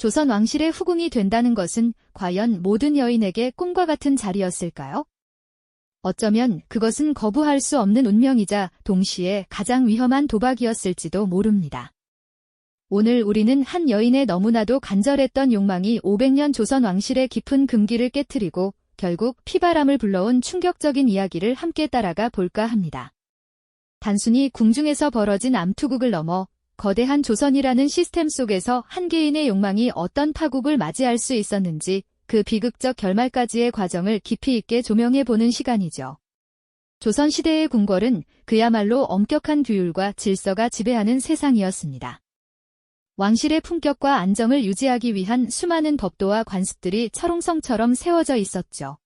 조선 왕실의 후궁이 된다는 것은 과연 모든 여인에게 꿈과 같은 자리였을까요? 어쩌면 그것은 거부할 수 없는 운명이자 동시에 가장 위험한 도박이었을지도 모릅니다. 오늘 우리는 한 여인의 너무나도 간절했던 욕망이 500년 조선 왕실의 깊은 금기를 깨트리고 결국 피바람을 불러온 충격적인 이야기를 함께 따라가 볼까 합니다. 단순히 궁중에서 벌어진 암투국을 넘어 거대한 조선이라는 시스템 속에서 한 개인의 욕망이 어떤 파국을 맞이할 수 있었는지 그 비극적 결말까지의 과정을 깊이 있게 조명해보는 시간이죠. 조선시대의 궁궐은 그야말로 엄격한 규율과 질서가 지배하는 세상이었습니다. 왕실의 품격과 안정을 유지하기 위한 수많은 법도와 관습들이 철옹성처럼 세워져 있었죠.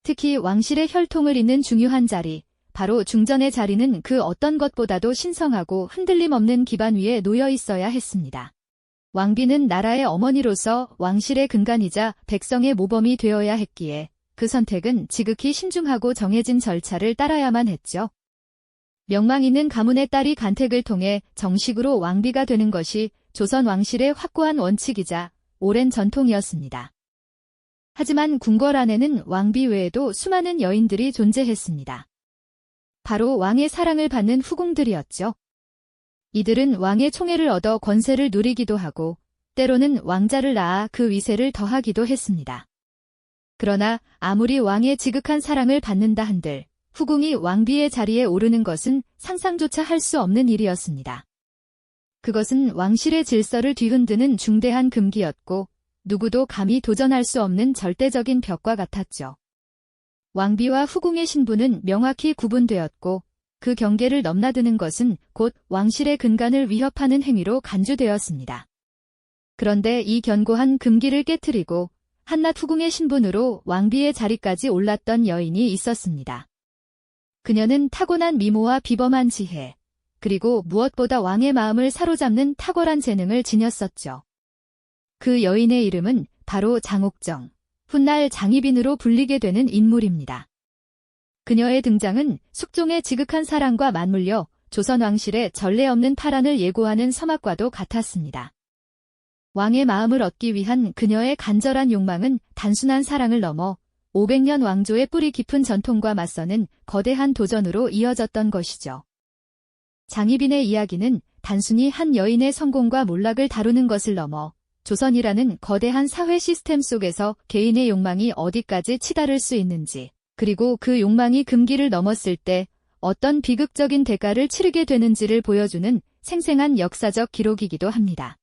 특히 왕실의 혈통을 잇는 중요한 자리, 바로 중전의 자리는 그 어떤 것보다도 신성하고 흔들림 없는 기반 위에 놓여 있어야 했습니다. 왕비는 나라의 어머니로서 왕실의 근간이자 백성의 모범이 되어야 했기에 그 선택은 지극히 신중하고 정해진 절차를 따라야만 했죠. 명망 있는 가문의 딸이 간택을 통해 정식으로 왕비가 되는 것이 조선 왕실의 확고한 원칙이자 오랜 전통이었습니다. 하지만 궁궐 안에는 왕비 외에도 수많은 여인들이 존재했습니다. 바로 왕의 사랑을 받는 후궁들이었죠. 이들은 왕의 총애를 얻어 권세를 누리기도 하고 때로는 왕자를 낳아 그 위세를 더하기도 했습니다. 그러나 아무리 왕의 지극한 사랑을 받는다 한들 후궁이 왕비의 자리에 오르는 것은 상상조차 할 수 없는 일이었습니다. 그것은 왕실의 질서를 뒤흔드는 중대한 금기였고 누구도 감히 도전할 수 없는 절대적인 벽과 같았죠. 왕비와 후궁의 신분은 명확히 구분되었고 그 경계를 넘나드는 것은 곧 왕실의 근간을 위협하는 행위로 간주되었습니다. 그런데 이 견고한 금기를 깨트리고 한낱 후궁의 신분으로 왕비의 자리까지 올랐던 여인이 있었습니다. 그녀는 타고난 미모와 비범한 지혜, 그리고 무엇보다 왕의 마음을 사로잡는 탁월한 재능을 지녔었죠. 그 여인의 이름은 바로 장옥정, 훗날 장희빈으로 불리게 되는 인물입니다. 그녀의 등장은 숙종의 지극한 사랑과 맞물려 조선 왕실의 전례 없는 파란을 예고하는 서막과도 같았습니다. 왕의 마음을 얻기 위한 그녀의 간절한 욕망은 단순한 사랑을 넘어 500년 왕조의 뿌리 깊은 전통과 맞서는 거대한 도전으로 이어졌던 것이죠. 장희빈의 이야기는 단순히 한 여인의 성공과 몰락을 다루는 것을 넘어 조선이라는 거대한 사회 시스템 속에서 개인의 욕망이 어디까지 치달을 수 있는지, 그리고 그 욕망이 금기를 넘었을 때 어떤 비극적인 대가를 치르게 되는지를 보여주는 생생한 역사적 기록이기도 합니다.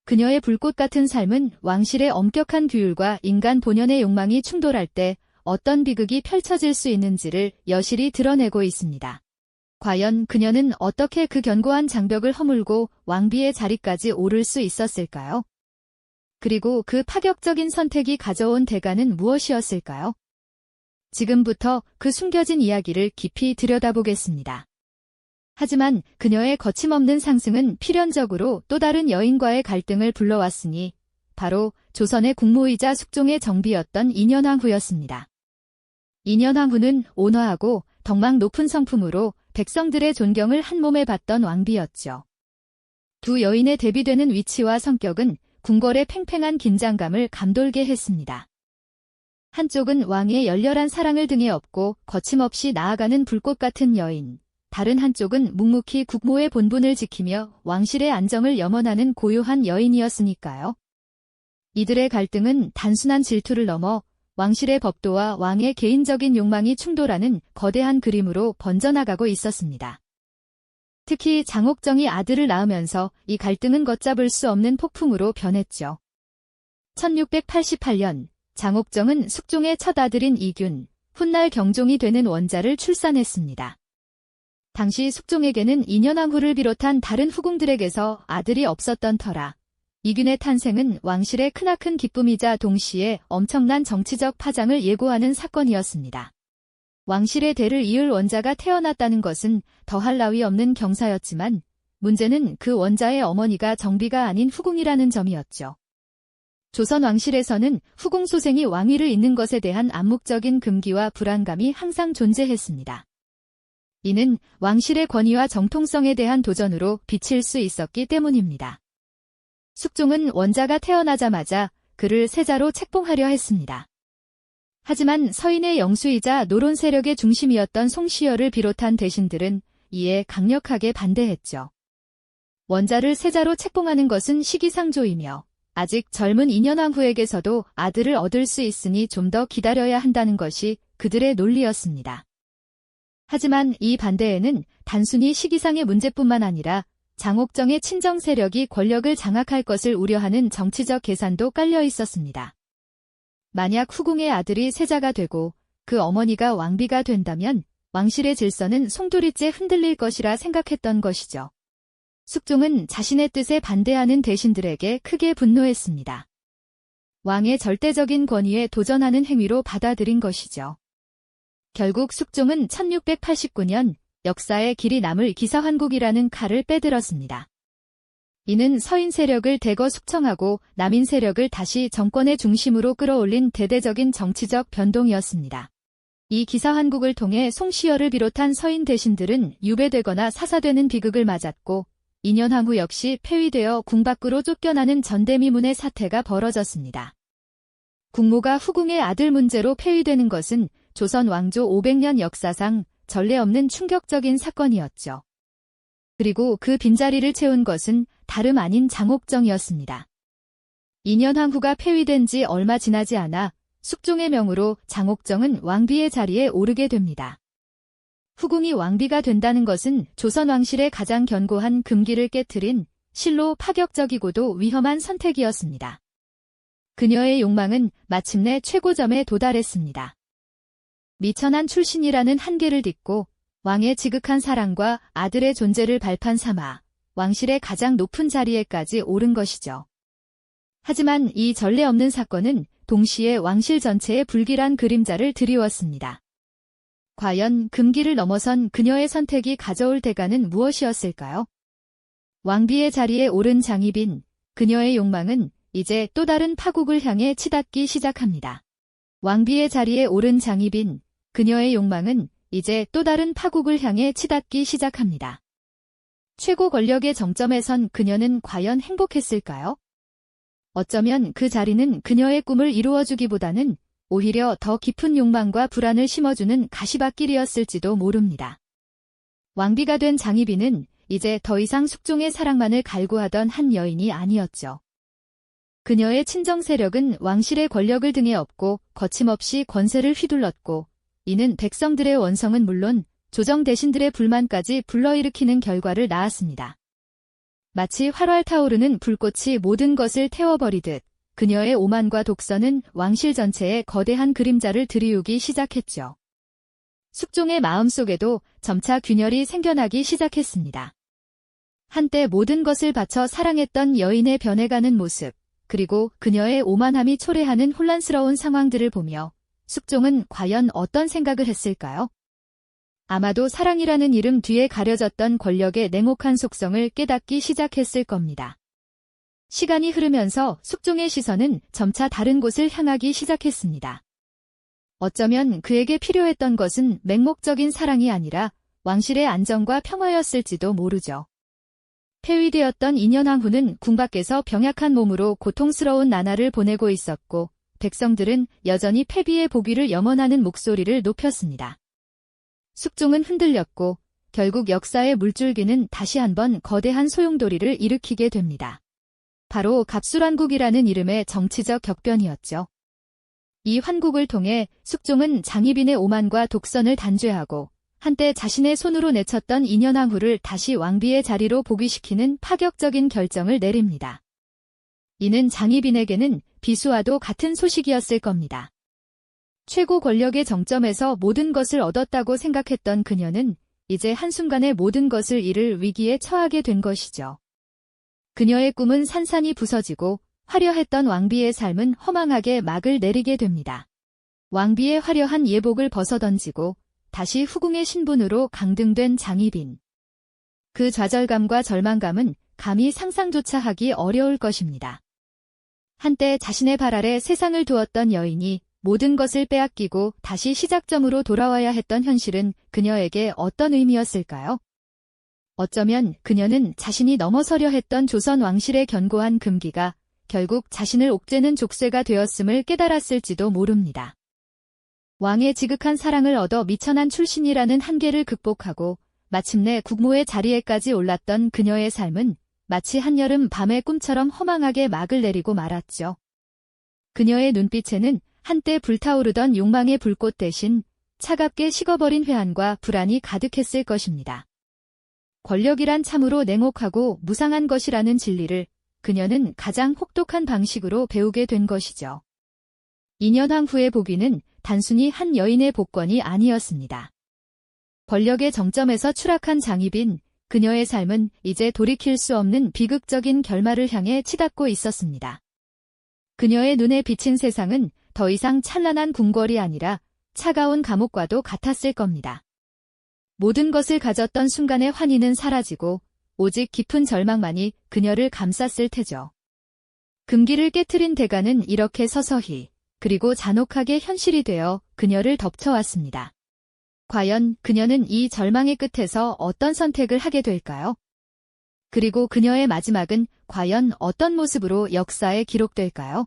그녀의 불꽃 같은 삶은 왕실의 엄격한 규율과 인간 본연의 욕망이 충돌할 때 어떤 비극이 펼쳐질 수 있는지를 여실히 드러내고 있습니다. 과연 그녀는 어떻게 그 견고한 장벽을 허물고 왕비의 자리까지 오를 수 있었을까요? 그리고 그 파격적인 선택이 가져온 대가는 무엇이었을까요? 지금부터 그 숨겨진 이야기를 깊이 들여다보겠습니다. 하지만 그녀의 거침없는 상승은 필연적으로 또 다른 여인과의 갈등을 불러왔으니 바로 조선의 국모이자 숙종의 정비였던 인현왕후였습니다. 인현왕후는 온화하고 덕망 높은 성품으로 백성들의 존경을 한몸에 받던 왕비였죠. 두 여인의 대비되는 위치와 성격은 궁궐의 팽팽한 긴장감을 감돌게 했습니다. 한쪽은 왕의 열렬한 사랑을 등에 업고 거침없이 나아가는 불꽃 같은 여인, 다른 한쪽은 묵묵히 국모의 본분을 지키며 왕실의 안정을 염원하는 고요한 여인이었으니까요. 이들의 갈등은 단순한 질투를 넘어 왕실의 법도와 왕의 개인적인 욕망이 충돌하는 거대한 그림으로 번져나가고 있었습니다. 특히 장옥정이 아들을 낳으면서 이 갈등은 걷잡을 수 없는 폭풍으로 변했죠. 1688년 장옥정은 숙종의 첫 아들인 이균, 훗날 경종이 되는 원자를 출산했습니다. 당시 숙종에게는 인현왕후를 비롯한 다른 후궁들에게서 아들이 없었던 터라 이균의 탄생은 왕실의 크나큰 기쁨이자 동시에 엄청난 정치적 파장을 예고하는 사건이었습니다. 왕실의 대를 이을 원자가 태어났다는 것은 더할 나위 없는 경사였지만 문제는 그 원자의 어머니가 정비가 아닌 후궁이라는 점이었죠. 조선 왕실에서는 후궁 소생이 왕위를 잇는 것에 대한 암묵적인 금기와 불안감이 항상 존재했습니다. 이는 왕실의 권위와 정통성에 대한 도전으로 비칠 수 있었기 때문입니다. 숙종은 원자가 태어나자마자 그를 세자로 책봉하려 했습니다. 하지만 서인의 영수이자 노론 세력의 중심이었던 송시열을 비롯한 대신들은 이에 강력하게 반대했죠. 원자를 세자로 책봉하는 것은 시기상조이며 아직 젊은 인현왕후에게서도 아들을 얻을 수 있으니 좀 더 기다려야 한다는 것이 그들의 논리였습니다. 하지만 이 반대에는 단순히 시기상의 문제뿐만 아니라 장옥정의 친정 세력이 권력을 장악할 것을 우려하는 정치적 계산도 깔려 있었습니다. 만약 후궁의 아들이 세자가 되고 그 어머니가 왕비가 된다면 왕실의 질서는 송두리째 흔들릴 것이라 생각했던 것이죠. 숙종은 자신의 뜻에 반대하는 대신들에게 크게 분노했습니다. 왕의 절대적인 권위에 도전하는 행위로 받아들인 것이죠. 결국 숙종은 1689년 역사에 길이 남을 기사환국이라는 칼을 빼들었습니다. 이는 서인 세력을 대거 숙청하고 남인 세력을 다시 정권의 중심으로 끌어올린 대대적인 정치적 변동이었습니다. 이 기사환국을 통해 송시열을 비롯한 서인 대신들은 유배되거나 사사되는 비극을 맞았고 인현왕후 역시 폐위되어 궁 밖으로 쫓겨나는 전대미문의 사태가 벌어졌습니다. 국모가 후궁의 아들 문제로 폐위되는 것은 조선 왕조 500년 역사상 전례 없는 충격적인 사건이었죠. 그리고 그 빈자리를 채운 것은 다름 아닌 장옥정이었습니다. 인현왕후가 폐위된 지 얼마 지나지 않아 숙종의 명으로 장옥정은 왕비의 자리에 오르게 됩니다. 후궁이 왕비가 된다는 것은 조선 왕실의 가장 견고한 금기를 깨트린 실로 파격적이고도 위험한 선택이었습니다. 그녀의 욕망은 마침내 최고점에 도달했습니다. 미천한 출신이라는 한계를 딛고 왕의 지극한 사랑과 아들의 존재를 발판 삼아 왕실의 가장 높은 자리에까지 오른 것이죠. 하지만 이 전례 없는 사건은 동시에 왕실 전체에 불길한 그림자를 드리웠습니다. 과연 금기를 넘어선 그녀의 선택이 가져올 대가는 무엇이었을까요? 왕비의 자리에 오른 장희빈, 그녀의 욕망은 이제 또 다른 파국을 향해 치닫기 시작합니다. 왕비의 자리에 오른 장희빈, 그녀의 욕망은 이제 또 다른 파국을 향해 치닫기 시작합니다. 최고 권력의 정점에 선 그녀는 과연 행복했을까요? 어쩌면 그 자리는 그녀의 꿈을 이루어주기보다는 오히려 더 깊은 욕망과 불안을 심어주는 가시밭길이었을지도 모릅니다. 왕비가 된 장희빈은 이제 더 이상 숙종의 사랑만을 갈구하던 한 여인이 아니었죠. 그녀의 친정 세력은 왕실의 권력을 등에 업고 거침없이 권세를 휘둘렀고 이는 백성들의 원성은 물론 조정 대신들의 불만까지 불러일으키는 결과를 낳았습니다. 마치 활활 타오르는 불꽃이 모든 것을 태워버리듯 그녀의 오만과 독선은 왕실 전체에 거대한 그림자를 들이우기 시작했죠. 숙종의 마음속에도 점차 균열이 생겨나기 시작했습니다. 한때 모든 것을 바쳐 사랑했던 여인의 변해가는 모습, 그리고 그녀의 오만함이 초래하는 혼란스러운 상황들을 보며 숙종은 과연 어떤 생각을 했을까요? 아마도 사랑이라는 이름 뒤에 가려졌던 권력의 냉혹한 속성을 깨닫기 시작했을 겁니다. 시간이 흐르면서 숙종의 시선은 점차 다른 곳을 향하기 시작했습니다. 어쩌면 그에게 필요했던 것은 맹목적인 사랑이 아니라 왕실의 안정과 평화였을지도 모르죠. 폐위되었던 인현왕후는 궁 밖에서 병약한 몸으로 고통스러운 나날을 보내고 있었고 백성들은 여전히 패비의 복위를 염원하는 목소리를 높였습니다. 숙종은 흔들렸고 결국 역사의 물줄기는 다시 한번 거대한 소용돌이를 일으키게 됩니다. 바로 갑술환국이라는 이름의 정치적 격변이었죠. 이 환국을 통해 숙종은 장희빈의 오만과 독선을 단죄하고 한때 자신의 손으로 내쳤던 인현왕후를 다시 왕비의 자리로 복위시키는 파격적인 결정을 내립니다. 이는 장희빈에게는 비수와도 같은 소식이었을 겁니다. 최고 권력의 정점에서 모든 것을 얻었다고 생각했던 그녀는 이제 한순간에 모든 것을 잃을 위기에 처하게 된 것이죠. 그녀의 꿈은 산산이 부서지고 화려했던 왕비의 삶은 허망하게 막을 내리게 됩니다. 왕비의 화려한 예복을 벗어던지고 다시 후궁의 신분으로 강등된 장희빈. 그 좌절감과 절망감은 감히 상상조차 하기 어려울 것입니다. 한때 자신의 발 아래 세상을 두었던 여인이 모든 것을 빼앗기고 다시 시작점으로 돌아와야 했던 현실은 그녀에게 어떤 의미였을까요? 어쩌면 그녀는 자신이 넘어서려 했던 조선 왕실의 견고한 금기가 결국 자신을 옥죄는 족쇄가 되었음을 깨달았을지도 모릅니다. 왕의 지극한 사랑을 얻어 미천한 출신이라는 한계를 극복하고 마침내 국모의 자리에까지 올랐던 그녀의 삶은 마치 한여름 밤의 꿈처럼 허망하게 막을 내리고 말았죠. 그녀의 눈빛에는 한때 불타오르던 욕망의 불꽃 대신 차갑게 식어버린 회한과 불안이 가득했을 것입니다. 권력이란 참으로 냉혹하고 무상한 것이라는 진리를 그녀는 가장 혹독한 방식으로 배우게 된 것이죠. 2년항 후의 복위는 단순히 한 여인의 복권이 아니었습니다. 권력의 정점에서 추락한 장희빈, 그녀의 삶은 이제 돌이킬 수 없는 비극적인 결말을 향해 치닫고 있었습니다. 그녀의 눈에 비친 세상은 더 이상 찬란한 궁궐이 아니라 차가운 감옥과도 같았을 겁니다. 모든 것을 가졌던 순간의 환희는 사라지고 오직 깊은 절망만이 그녀를 감쌌을 테죠. 금기를 깨트린 대가는 이렇게 서서히 그리고 잔혹하게 현실이 되어 그녀를 덮쳐왔습니다. 과연 그녀는 이 절망의 끝에서 어떤 선택을 하게 될까요? 그리고 그녀의 마지막은 과연 어떤 모습으로 역사에 기록될까요?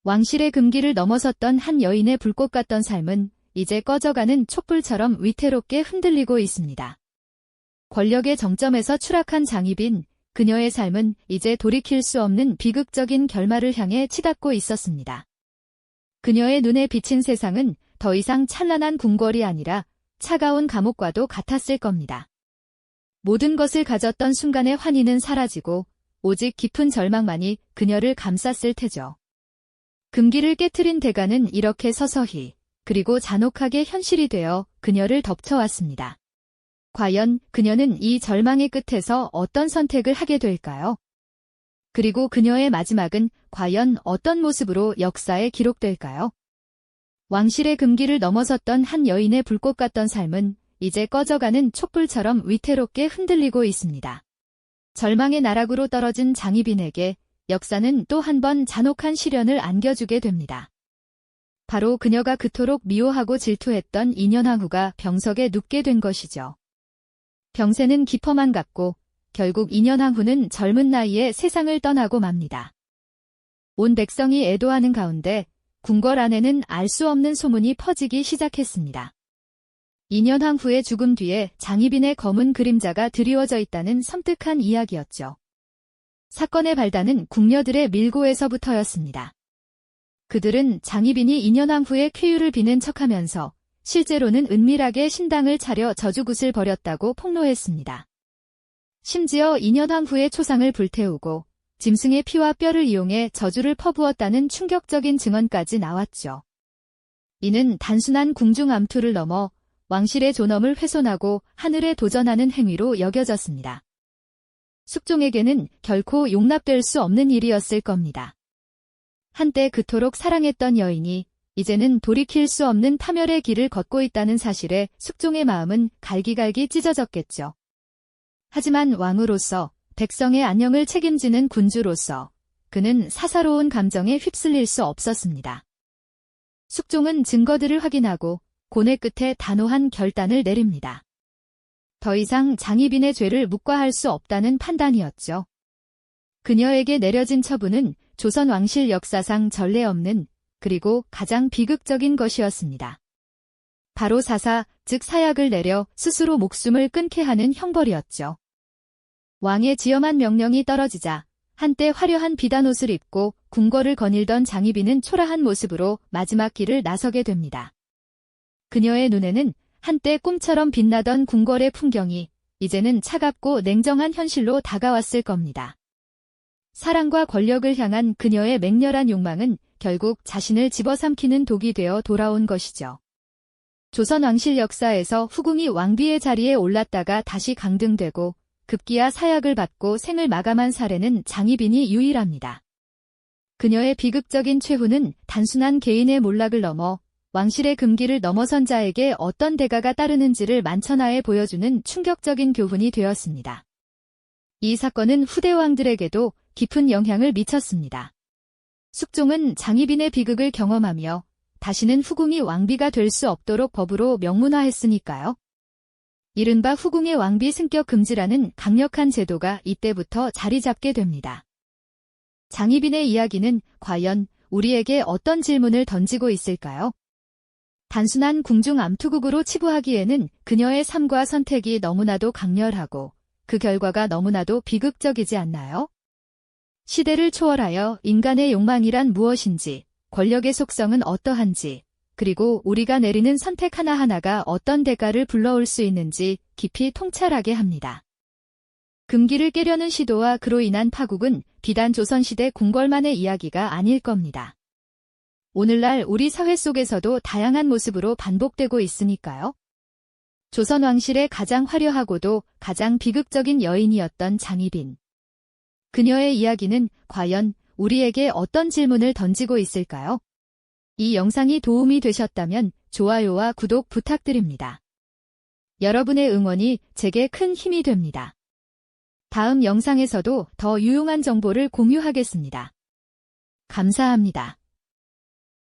왕실의 금기를 넘어섰던 한 여인의 불꽃 같던 삶은 이제 꺼져가는 촛불처럼 위태롭게 흔들리고 있습니다. 권력의 정점에서 추락한 장희빈, 그녀의 삶은 이제 돌이킬 수 없는 비극적인 결말을 향해 치닫고 있었습니다. 그녀의 눈에 비친 세상은 더 이상 찬란한 궁궐이 아니라 차가운 감옥과도 같았을 겁니다. 모든 것을 가졌던 순간의 환희는 사라지고 오직 깊은 절망만이 그녀를 감쌌을 테죠. 금기를 깨트린 대가는 이렇게 서서히 그리고 잔혹하게 현실이 되어 그녀를 덮쳐왔습니다. 과연 그녀는 이 절망의 끝에서 어떤 선택을 하게 될까요? 그리고 그녀의 마지막은 과연 어떤 모습으로 역사에 기록될까요? 왕실의 금기를 넘어섰던 한 여인의 불꽃 같던 삶은 이제 꺼져가는 촛불처럼 위태롭게 흔들리고 있습니다. 절망의 나락으로 떨어진 장희빈에게 역사는 또 한 번 잔혹한 시련을 안겨주게 됩니다. 바로 그녀가 그토록 미워하고 질투했던 2년항 후가 병석에 눕게 된 것이죠. 병세는 깊어만 갔고 결국 2년항 후는 젊은 나이에 세상을 떠나고 맙니다. 온 백성이 애도하는 가운데 궁궐 안에는 알 수 없는 소문이 퍼지기 시작했습니다. 2년항 후의 죽음 뒤에 장희빈의 검은 그림자가 드리워져 있다는 섬뜩한 이야기였죠. 사건의 발단은 궁녀들의 밀고에서부터였습니다. 그들은 장희빈이 2년항 후에 쾌유를 비는 척하면서 실제로는 은밀하게 신당을 차려 저주굿을 벌였다고 폭로했습니다. 심지어 2년항 후의 초상을 불태우고 짐승의 피와 뼈를 이용해 저주를 퍼부었다는 충격적인 증언까지 나왔죠. 이는 단순한 궁중 암투를 넘어 왕실의 존엄을 훼손하고 하늘에 도전하는 행위로 여겨졌습니다. 숙종에게는 결코 용납될 수 없는 일이었을 겁니다. 한때 그토록 사랑했던 여인이 이제는 돌이킬 수 없는 파멸의 길을 걷고 있다는 사실에 숙종의 마음은 갈기갈기 찢어졌겠죠. 하지만 왕으로서 백성의 안녕을 책임지는 군주로서 그는 사사로운 감정에 휩쓸릴 수 없었습니다. 숙종은 증거들을 확인하고 고뇌 끝에 단호한 결단을 내립니다. 더 이상 장희빈의 죄를 묵과할 수 없다는 판단이었죠. 그녀에게 내려진 처분은 조선 왕실 역사상 전례 없는 그리고 가장 비극적인 것이었습니다. 바로 사사, 즉 사약을 내려 스스로 목숨을 끊게 하는 형벌이었죠. 왕의 지엄한 명령이 떨어지자 한때 화려한 비단옷을 입고 궁궐을 거닐던 장희빈은 초라한 모습으로 마지막 길을 나서게 됩니다. 그녀의 눈에는 한때 꿈처럼 빛나던 궁궐의 풍경이 이제는 차갑고 냉정한 현실로 다가왔을 겁니다. 사랑과 권력을 향한 그녀의 맹렬한 욕망은 결국 자신을 집어삼키는 독이 되어 돌아온 것이죠. 조선 왕실 역사에서 후궁이 왕비의 자리에 올랐다가 다시 강등되고 급기야 사약을 받고 생을 마감한 사례는 장희빈이 유일합니다. 그녀의 비극적인 최후는 단순한 개인의 몰락을 넘어 왕실의 금기를 넘어선 자에게 어떤 대가가 따르는지를 만천하에 보여주는 충격적인 교훈이 되었습니다. 이 사건은 후대 왕들에게도 깊은 영향을 미쳤습니다. 숙종은 장희빈의 비극을 경험하며 다시는 후궁이 왕비가 될 수 없도록 법으로 명문화했으니까요. 이른바 후궁의 왕비 승격 금지라는 강력한 제도가 이때부터 자리 잡게 됩니다. 장희빈의 이야기는 과연 우리에게 어떤 질문을 던지고 있을까요? 단순한 궁중 암투국으로 치부하기에는 그녀의 삶과 선택이 너무나도 강렬하고 그 결과가 너무나도 비극적이지 않나요? 시대를 초월하여 인간의 욕망이란 무엇인지, 권력의 속성은 어떠한지, 그리고 우리가 내리는 선택 하나하나가 어떤 대가를 불러올 수 있는지 깊이 통찰하게 합니다. 금기를 깨려는 시도와 그로 인한 파국은 비단 조선시대 궁궐만의 이야기가 아닐 겁니다. 오늘날 우리 사회 속에서도 다양한 모습으로 반복되고 있으니까요. 조선 왕실의 가장 화려하고도 가장 비극적인 여인이었던 장희빈. 그녀의 이야기는 과연 우리에게 어떤 질문을 던지고 있을까요? 이 영상이 도움이 되셨다면 좋아요와 구독 부탁드립니다. 여러분의 응원이 제게 큰 힘이 됩니다. 다음 영상에서도 더 유용한 정보를 공유하겠습니다. 감사합니다.